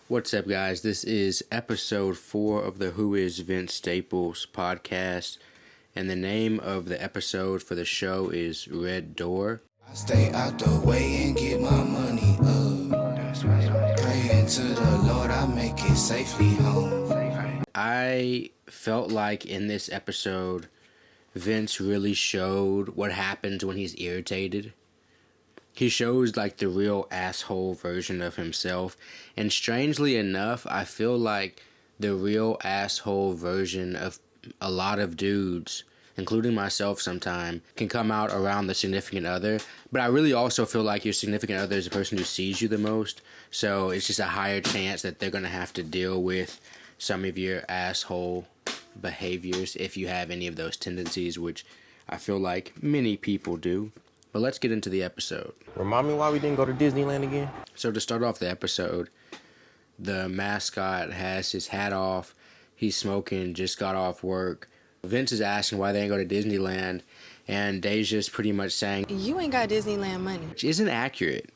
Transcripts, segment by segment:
What's up, guys? This is episode 4 of the Who is Vince Staples podcast, and the name of the episode for the show is Red Door. I stay out the way and get my money up. Praying to the Lord I make it safely home. I felt like in this episode, Vince really showed what happens when he's irritated. He shows like the real asshole version of himself, and strangely enough, I feel like the real asshole version of a lot of dudes, including myself sometime, can come out around the significant other. But I really also feel like your significant other is the person who sees you the most, so it's just a higher chance that they're going to have to deal with some of your asshole behaviors if you have any of those tendencies, which I feel like many people do. But let's get into the episode. Remind me why we didn't go to Disneyland again? So to start off the episode, the mascot has his hat off. He's smoking, just got off work. Vince is asking why they didn't go to Disneyland, and Deja's pretty much saying, "You ain't got Disneyland money." which isn't accurate.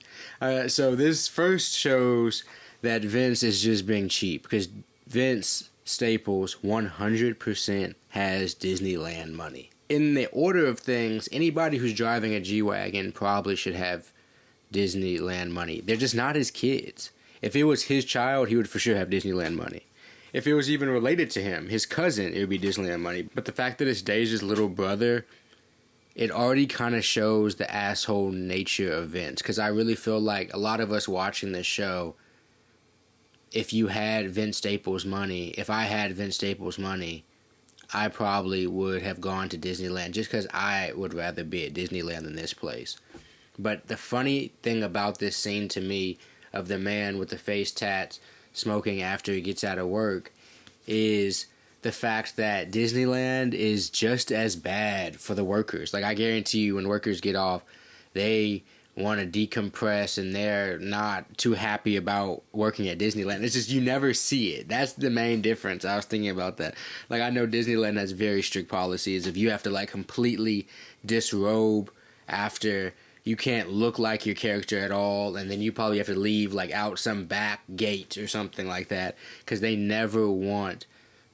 So this first shows that Vince is just being cheap, because Vince Staples 100% has Disneyland money. In the order of things, anybody who's driving a G-Wagon probably should have Disneyland money. They're just not his kids. If it was his child, he would for sure have Disneyland money. If it was even related to him, his cousin, it would be Disneyland money. But the fact that it's Deja's little brother, it already kind of shows the asshole nature of Vince. Because I really feel like a lot of us watching this show, if you had Vince Staples money, if I had Vince Staples money, I probably would have gone to Disneyland just because I would rather be at Disneyland than this place. But the funny thing about this scene to me of the man with the face tats smoking after he gets out of work is the fact that Disneyland is just as bad for the workers. Like, I guarantee you when workers get off, they want to decompress and they're not too happy about working at Disneyland. It's just you never see it. That's the main difference. I was thinking about that. Like, I know Disneyland has very strict policies. If you have to like completely disrobe after, you can't look like your character at all, and then you probably have to leave like out some back gate or something like that, because they never want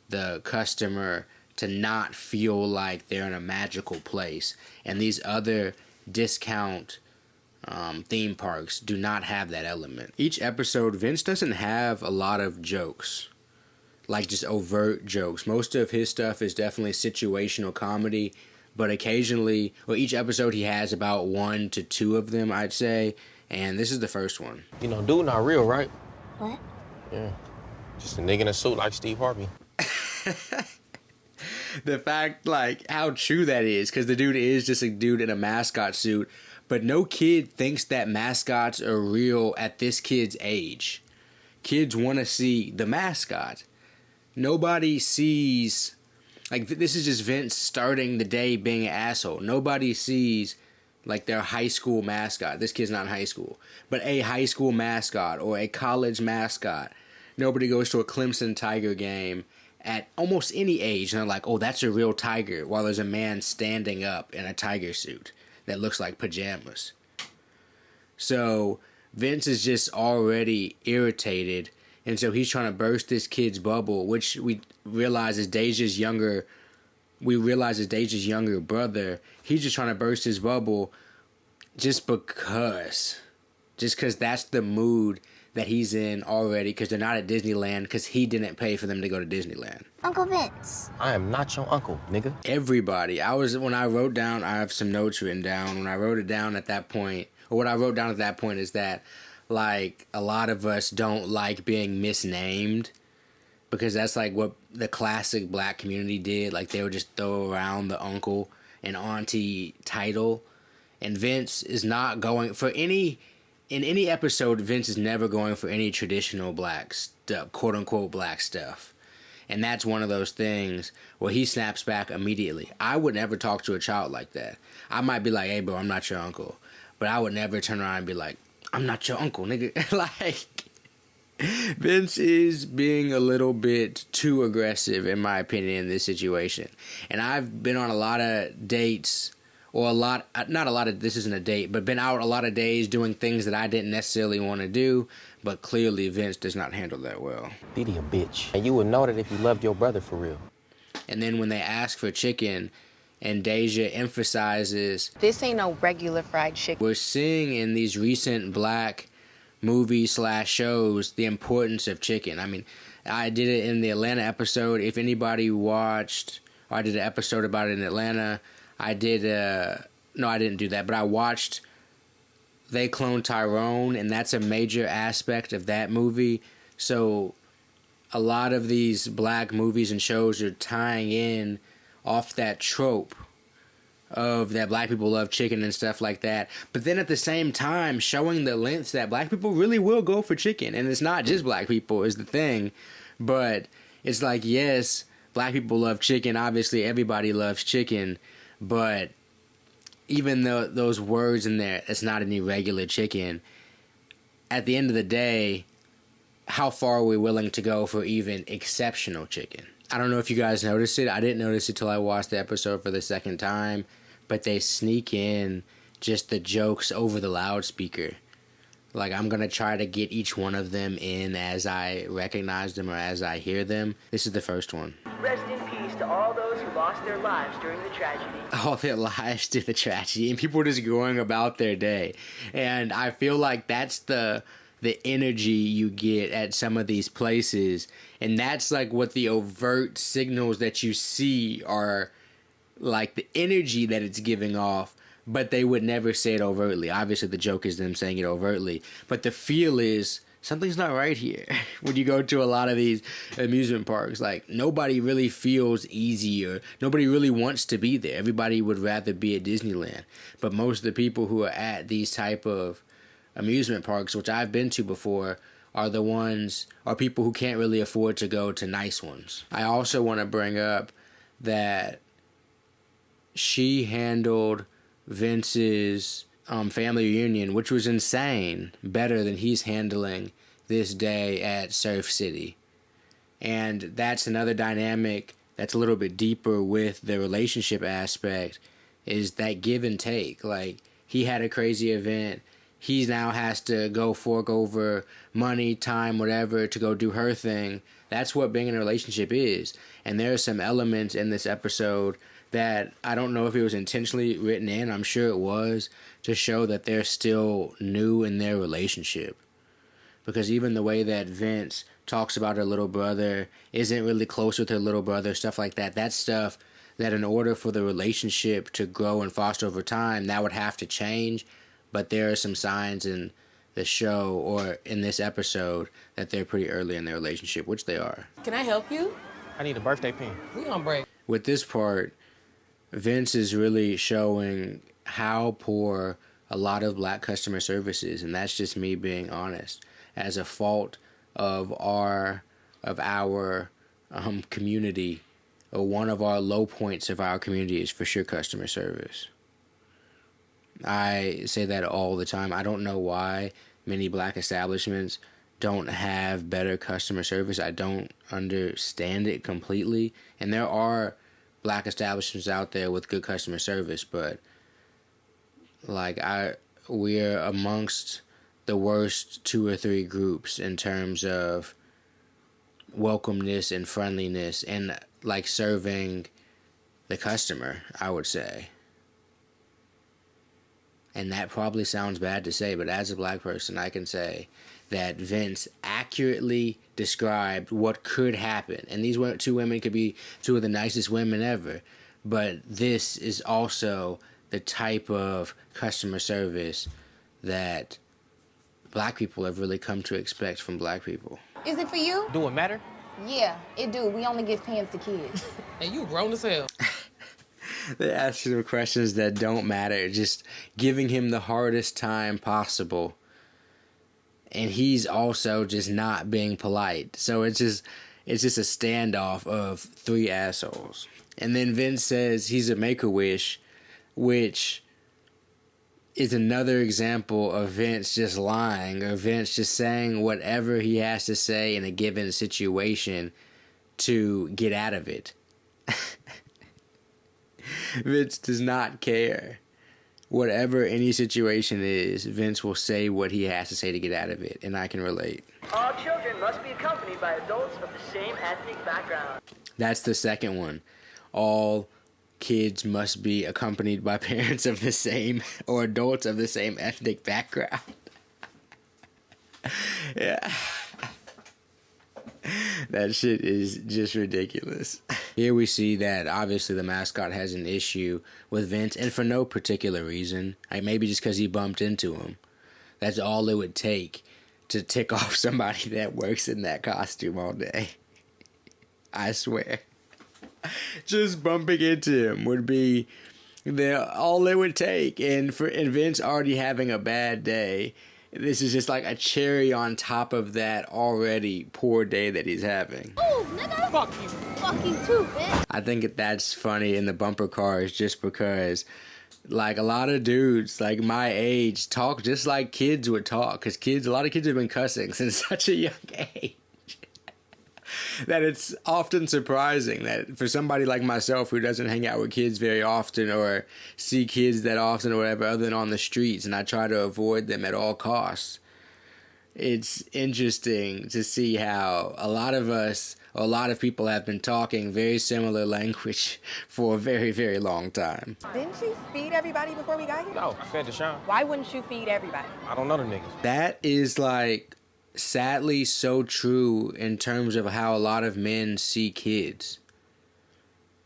the customer to not feel like they're in a magical place. And these other discount theme parks do not have that element. Each episode, Vince doesn't have a lot of jokes, like just overt jokes. Most of his stuff is definitely situational comedy, but occasionally, well, each episode he has about 1 to 2 of them, I'd say, and this is the first one. You know, dude not real, right? What? Yeah. Just a nigga in a suit like Steve Harvey. The fact, like, how true that is, because the dude is just a dude in a mascot suit, but no kid thinks that mascots are real at this kid's age. Kids want to see the mascot. Nobody sees, like, this is just Vince starting the day being an asshole. Nobody sees, like, their high school mascot. This kid's not in high school. But a high school mascot or a college mascot. Nobody goes to a Clemson Tiger game at almost any age, and they're like, oh, that's a real tiger, while there's a man standing up in a tiger suit that looks like pajamas. So Vince is just already irritated, and so he's trying to burst this kid's bubble, which we realize is Deja's younger brother. He's just trying to burst his bubble just because that's the mood that he's in already, because they're not at Disneyland, because he didn't pay for them to go to Disneyland. Uncle Vince. I am not your uncle, nigga. Everybody. When I wrote down, I have some notes written down. When I wrote it down at that point, or what I wrote down at that point is that, like, a lot of us don't like being misnamed, because that's like what the classic black community did. Like, they would just throw around the uncle and auntie title. And Vince is not going for any... In any episode, Vince is never going for any traditional black stuff, quote-unquote black stuff. And that's one of those things where he snaps back immediately. I would never talk to a child like that. I might be like, hey, bro, I'm not your uncle. But I would never turn around and be like, I'm not your uncle, nigga. Like, Vince is being a little bit too aggressive, in my opinion, in this situation. And I've been on a lot of dates or not a lot of, this isn't a date, but been out a lot of days doing things that I didn't necessarily want to do, but clearly Vince does not handle that well. Diddy a bitch. And you would know that if you loved your brother for real. And then when they ask for chicken, and Deja emphasizes, This ain't no regular fried chicken. we're seeing in these recent black movies / shows the importance of chicken. I mean, I did it in the Atlanta episode. If anybody watched, or I did an episode about it in Atlanta. I did, no, I didn't do that, but I watched They Clone Tyrone, and that's a major aspect of that movie. So a lot of these black movies and shows are tying in off that trope of that black people love chicken and stuff like that. But then at the same time, showing the lengths that black people really will go for chicken. And it's not just black people is the thing. But it's like, yes, black people love chicken. Obviously, everybody loves chicken. But even though those words in there, it's not any regular chicken, at the end of the day, how far are we willing to go for even exceptional chicken? I don't know if you guys noticed it. I didn't notice it till I watched the episode for the second time. But they sneak in just the jokes over the loudspeaker. Like, I'm going to try to get each one of them in as I recognize them or as I hear them. This is the first one. Rest in peace to all those who lost their lives during the tragedy. All their lives to the tragedy. And people just going about their day. And I feel like that's the energy you get at some of these places. And that's like what the overt signals that you see are, like the energy that it's giving off, but they would never say it overtly. Obviously, the joke is them saying it overtly, but the feel is something's not right here. When you go to a lot of these amusement parks, like nobody really feels easy or nobody really wants to be there. Everybody would rather be at Disneyland, but most of the people who are at these type of amusement parks, which I've been to before, are people who can't really afford to go to nice ones. I also want to bring up that she handled Vince's family reunion, which was insane, better than he's handling this day at Surf City. And that's another dynamic that's a little bit deeper with the relationship aspect, is that give and take. Like, he had a crazy event. He now has to go fork over money, time, whatever, to go do her thing. That's what being in a relationship is. And there are some elements in this episode that I don't know if it was intentionally written in, I'm sure it was, to show that they're still new in their relationship. Because even the way that Vince talks about her little brother, isn't really close with her little brother, stuff like that, that's stuff that in order for the relationship to grow and foster over time, that would have to change. But there are some signs in the show or in this episode that they're pretty early in their relationship, which they are. Can I help you? I need a birthday pin. We on break. With this part, Vince is really showing how poor a lot of black customer service is, and that's just me being honest. As a fault of our community, or one of our low points of our community is for sure customer service. I say that all the time. I don't know why many black establishments don't have better customer service. I don't understand it completely. And there are black establishments out there with good customer service, but like we're amongst the worst 2 or 3 groups in terms of welcomeness and friendliness and like serving the customer, I would say. And that probably sounds bad to say, but as a black person, I can say that Vince accurately described what could happen. And these 2 women could be 2 of the nicest women ever. But this is also the type of customer service that black people have really come to expect from black people. Is it for you? Do it matter? Yeah, it do. We only give pens to kids. And you grown as hell. They ask him questions that don't matter, just giving him the hardest time possible. And he's also just not being polite. So it's just a standoff of 3 assholes. And then Vince says he's a Make-A-Wish, which is another example of Vince just lying, or Vince just saying whatever he has to say in a given situation to get out of it. Vince does not care. whatever any situation is, Vince will say what he has to say to get out of it, and I can relate. All children must be accompanied by adults of the same ethnic background. That's the second one. All kids must be accompanied by parents of the same or adults of the same ethnic background. Yeah. That shit is just ridiculous. Here we see that obviously the mascot has an issue with Vince, and for no particular reason. Like maybe just because he bumped into him. That's all it would take to tick off somebody that works in that costume all day. I swear. Just bumping into him would be all it would take. And Vince already having a bad day, this is just like a cherry on top of that already poor day that he's having. Oh, nigga. Fuck you. Fuck you too, bitch. I think that's funny in the bumper cars just because, like, a lot of dudes, like, my age talk just like kids would talk. Because a lot of kids have been cussing since such a young age. That it's often surprising that for somebody like myself who doesn't hang out with kids very often or see kids that often or whatever other than on the streets, and I try to avoid them at all costs, it's interesting to see how a lot of people have been talking very similar language for a very, very long time. Didn't you feed everybody before we got here? No, I fed Deshaun. Why wouldn't you feed everybody? I don't know the niggas. That is like sadly so true in terms of how a lot of men see kids.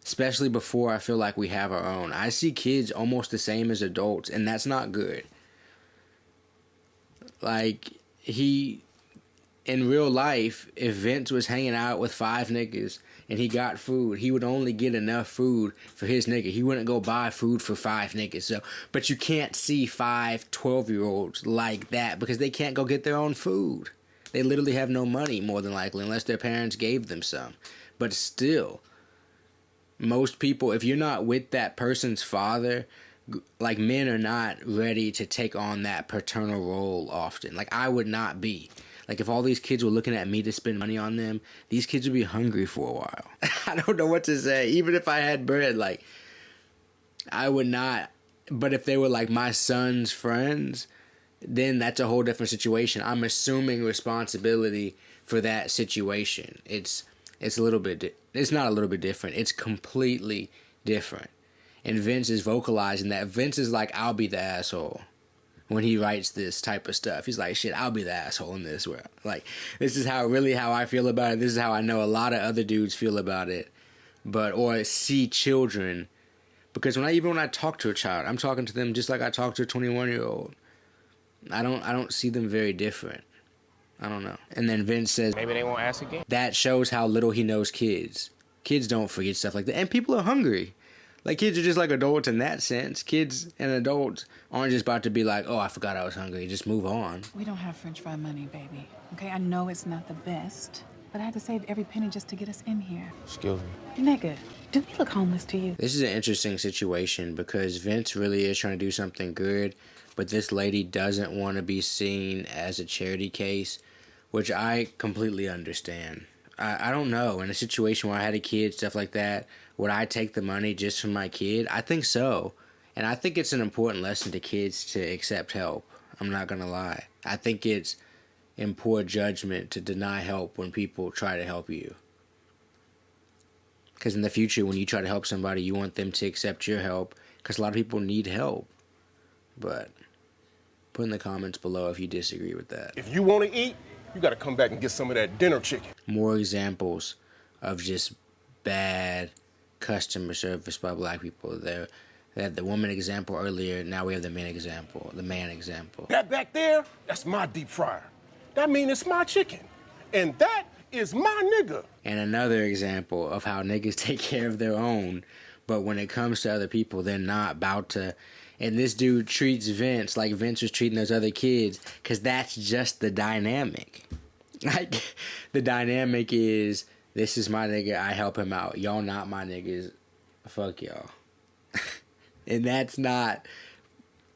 Especially before I feel like we have our own. I see kids almost the same as adults, and that's not good. Like, in real life, if Vince was hanging out with 5 niggas and he got food, he would only get enough food for his nigga. He wouldn't go buy food for 5 niggas. So, but you can't see 5 12-year-olds like that because they can't go get their own food. They literally have no money, more than likely, unless their parents gave them some. But still, most people, if you're not with that person's father, like, men are not ready to take on that paternal role often. Like, I would not be. Like, if all these kids were looking at me to spend money on them, these kids would be hungry for a while. I don't know what to say. Even if I had bread, like, I would not. But if they were, like, my son's friends, then that's a whole different situation. I'm assuming responsibility for that situation. It's a little bit, it's not a little bit different. It's completely different. And Vince is vocalizing that. Vince is like, I'll be the asshole when he writes this type of stuff. He's like, shit, I'll be the asshole in this world. Like, this is how I feel about it. This is how I know a lot of other dudes feel about it. Or see children. Because when I talk to a child, I'm talking to them just like I talk to a 21-year-old. I don't see them very different. I don't know. And then Vince says, Maybe they won't ask again. that shows how little he knows kids. Kids don't forget stuff like that. And people are hungry. Like, kids are just like adults in that sense. Kids and adults aren't just about to be like, oh, I forgot I was hungry. Just move on. We don't have french fry money, baby. Okay, I know it's not the best, but I had to save every penny just to get us in here. Excuse me. Nigga, do we look homeless to you? This is an interesting situation because Vince really is trying to do something good, but this lady doesn't want to be seen as a charity case, which I completely understand. I don't know. In a situation where I had a kid, stuff like that, would I take the money just for my kid? I think so. And I think it's an important lesson to kids to accept help. I'm not going to lie. I think it's in poor judgment to deny help when people try to help you. Because in the future, when you try to help somebody, you want them to accept your help. Because a lot of people need help. But put in the comments below if you disagree with that. If you want to eat, you got to come back and get some of that dinner chicken. More examples of just bad customer service by black people. They had the woman example earlier. Now we have the man example. That back there, that's my deep fryer. That means it's my chicken. And that is my nigga. And another example of how niggas take care of their own, but when it comes to other people, they're not about to. And this dude treats Vince like Vince was treating those other kids, because that's just the dynamic. Like, the dynamic is, this is my nigga, I help him out. Y'all not my niggas, fuck y'all. And that's not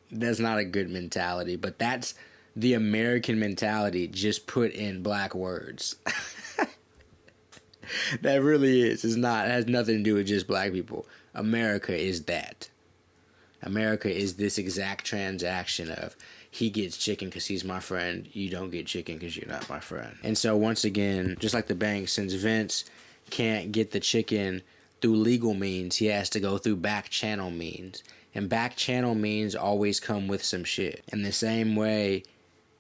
a good mentality, but that's the American mentality just put in black words. That really is. It has nothing to do with just black people. America is that. America is this exact transaction of he gets chicken because he's my friend, you don't get chicken because you're not my friend. And so once again, just like the bank, since Vince can't get the chicken through legal means, he has to go through back channel means. And back channel means always come with some shit. In the same way,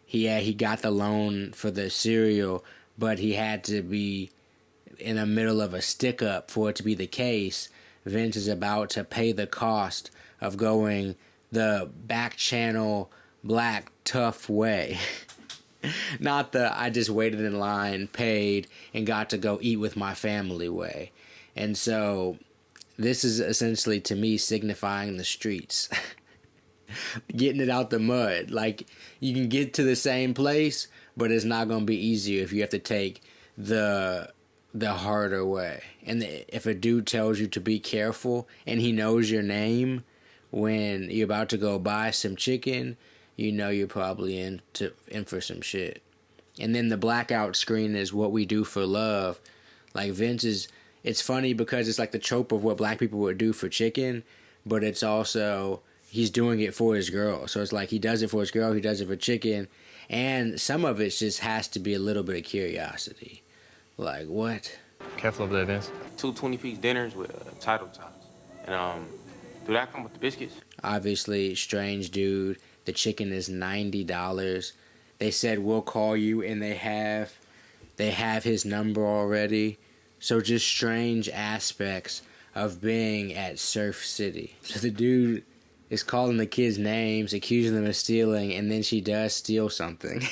he got the loan for the cereal, but he had to be in the middle of a stick up for it to be the case. Vince is about to pay the cost of going the back channel black tough way. Not the I just waited in line, paid, and got to go eat with my family way. And so this is essentially, to me, signifying the streets. Getting it out the mud. Like, you can get to the same place, but it's not going to be easier if you have to take the harder way. And if a dude tells you to be careful and he knows your name when you're about to go buy some chicken, you know you're probably in for some shit. And then the blackout screen is what we do for love. Like, Vince is, it's funny because it's like the trope of what black people would do for chicken, but it's also, he's doing it for his girl. So it's like he does it for his girl, he does it for chicken, and some of it just has to be a little bit of curiosity. Like, what? Careful over there, Vince. 2 20-piece dinners with title tops. And, do that come with the biscuits? Obviously, strange dude. The chicken is $90. They said, we'll call you, and they have his number already. So just strange aspects of being at Surf City. So the dude is calling the kids names, accusing them of stealing, and then she does steal something.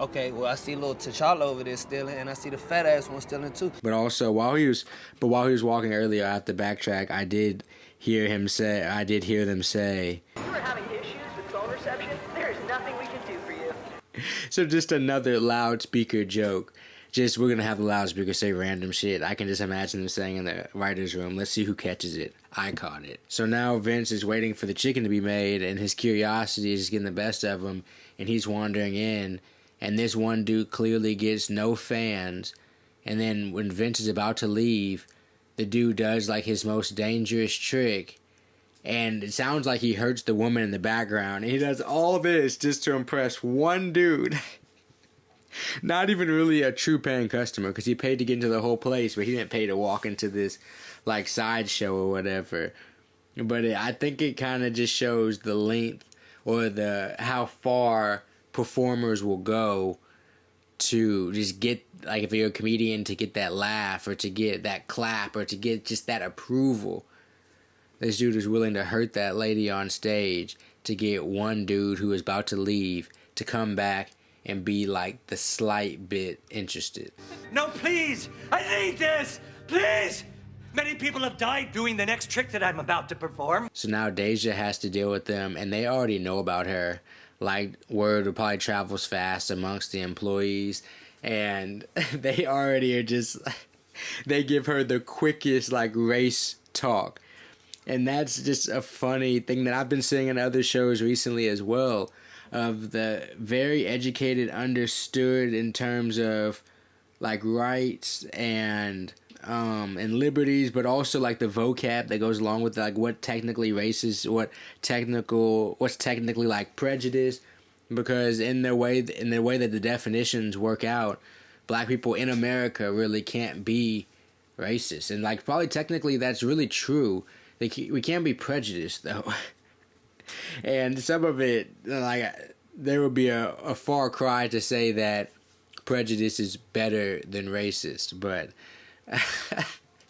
Okay, well, I see little T'Challa over there stealing, and I see the fat ass one stealing too. But also, while he was walking earlier, I have to backtrack. I did hear them say, If you are having issues with phone reception, there is nothing we can do for you. So just another loudspeaker joke. Just, we're going to have the loudspeaker say random shit. I can just imagine them saying in the writer's room, let's see who catches it. I caught it. So now Vince is waiting for the chicken to be made, and his curiosity is getting the best of him, and he's wandering in, and this one dude clearly gets no fans, and then when Vince is about to leave, the dude does like his most dangerous trick, and it sounds like he hurts the woman in the background, and he does all this just to impress one dude. Not even really a true paying customer, because he paid to get into the whole place, but he didn't pay to walk into this like sideshow or whatever. But I think it kind of just shows the length or how far performers will go to just get, like, if you're a comedian, to get that laugh or to get that clap or to get just that approval. This dude is willing to hurt that lady on stage to get one dude who is about to leave to come back and be like the slight bit interested. No, please! I need this! Please! Many people have died doing the next trick that I'm about to perform. So now Deja has to deal with them, and they already know about her. Like, word probably travels fast amongst the employees, and they already are just, they give her the quickest, like, race talk. And that's just a funny thing that I've been seeing in other shows recently as well, of the very educated, understood in terms of, like, rights and liberties, but also like the vocab that goes along with, like, what technically racist, what's technically like prejudice, because in the way that the definitions work out, black people in America really can't be racist, and like probably technically that's really true. We can't be prejudiced though, and some of it, like, there would be a far cry to say that prejudice is better than racist, but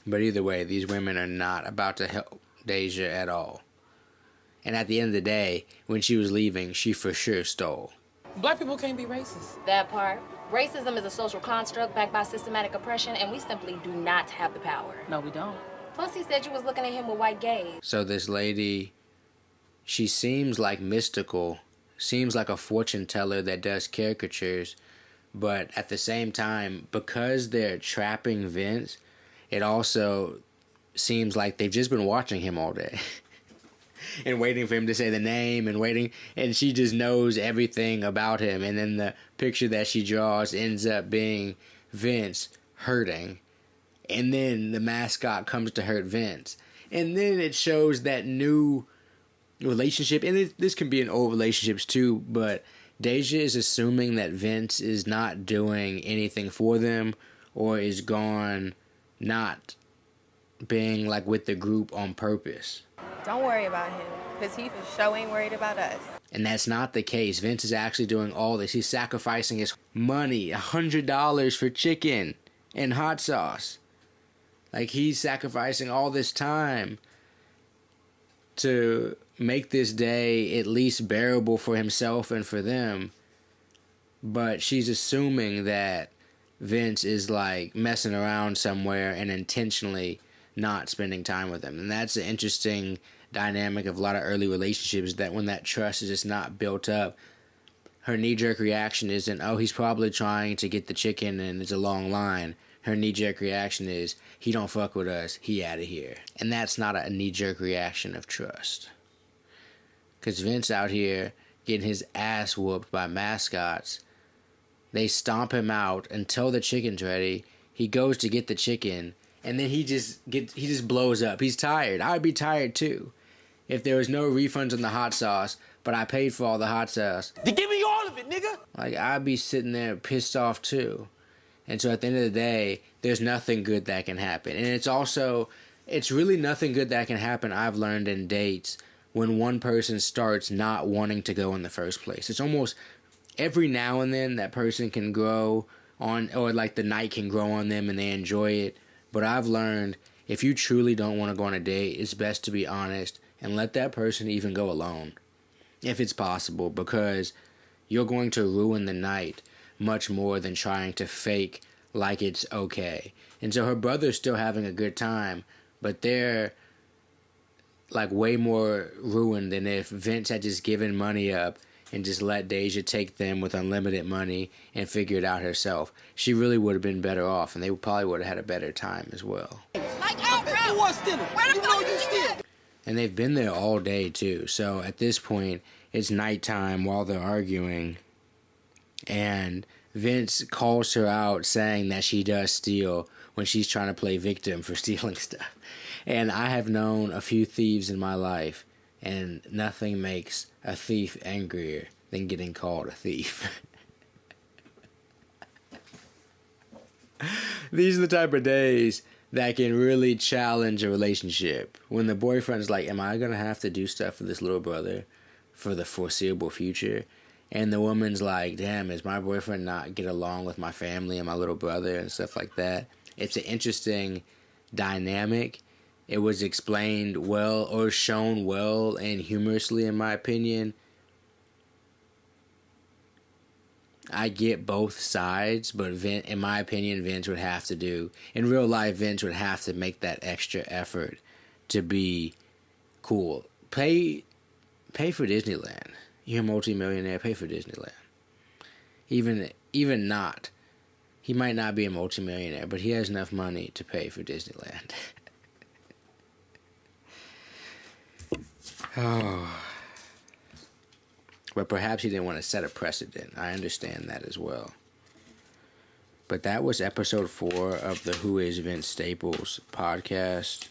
either way, these women are not about to help Deja at all. And at the end of the day, when she was leaving, she for sure stole. Black people can't be racist. That part. Racism is a social construct backed by systematic oppression, and we simply do not have the power. No, we don't. Plus, he said you was looking at him with white gaze. So this lady, she seems like mystical, seems like a fortune teller that does caricatures, but at the same time, because they're trapping Vince, it also seems like they've just been watching him all day. And waiting for him to say the name and she just knows everything about him, and then the picture that she draws ends up being Vince hurting, And then the mascot comes to hurt Vince. And then it shows that new relationship. And this can be in old relationships too, but Deja is assuming that Vince is not doing anything for them or is gone not being like with the group on purpose. Don't worry about him, because he for sure ain't worried about us. And that's not the case. Vince is actually doing all this. He's sacrificing his money, $100 for chicken and hot sauce. Like, he's sacrificing all this time to make this day at least bearable for himself and for them. But she's assuming that Vince is like messing around somewhere and intentionally not spending time with him. And that's an interesting dynamic of a lot of early relationships, that when that trust is just not built up, her knee-jerk reaction isn't, oh, he's probably trying to get the chicken and it's a long line. Her knee-jerk reaction is, he don't fuck with us, he out of here. And that's not a knee-jerk reaction of trust. Because Vince out here getting his ass whooped by mascots. They stomp him out until the chicken's ready. He goes to get the chicken, and then he just blows up. He's tired. I'd be tired too if there was no refunds on the hot sauce, but I paid for all the hot sauce. Then give me all of it, nigga! Like, I'd be sitting there pissed off too. And so at the end of the day, there's nothing good that can happen. And it's really nothing good that can happen, I've learned in dates, when one person starts not wanting to go in the first place. It's almost every now and then that person can grow on, or like the night can grow on them and they enjoy it. But I've learned, if you truly don't want to go on a date, it's best to be honest and let that person even go alone, if it's possible, because you're going to ruin the night much more than trying to fake like it's okay. And so her brother's still having a good time, but they're like way more ruined than if Vince had just given money up and just let Deja take them with unlimited money and figure it out herself. She really would have been better off, and they probably would have had a better time as well. Like, oh, bro. Who was stealing? You know you stealing. And they've been there all day too. So at this point, it's nighttime while they're arguing, and Vince calls her out saying that she does steal when she's trying to play victim for stealing stuff. And I have known a few thieves in my life, and nothing makes a thief angrier than getting called a thief. These are the type of days that can really challenge a relationship. When the boyfriend's like, am I going to have to do stuff for this little brother for the foreseeable future? And the woman's like, damn, is my boyfriend not get along with my family and my little brother and stuff like that? It's an interesting dynamic. It was explained well, or shown well and humorously, in my opinion. I get both sides, but in my opinion, Vince would have to do, in real life, Vince would have to make that extra effort to be cool. Pay for Disneyland. You're a multi-millionaire, pay for Disneyland. Even not. He might not be a multi-millionaire, but he has enough money to pay for Disneyland. Oh. But perhaps he didn't want to set a precedent. I understand that as well. But that was episode 4 of the Who is Vince Staples podcast.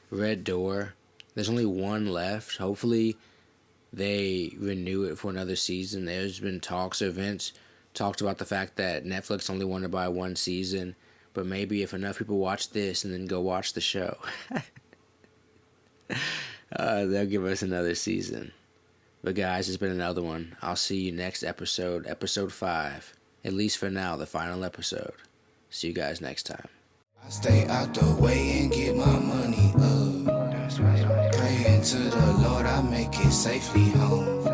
Red Door. There's only one left. Hopefully they renew it for another season. There's been talks, or Vince talked about the fact that Netflix only wanted to buy one season. But maybe if enough people watch this and then go watch the show, they'll give us another season. But guys, it's been another one. I'll see you next episode, episode 5. At least for now, the final episode. See you guys next time. I stay out the way and get my money up. Praying to the Lord I make it safely home.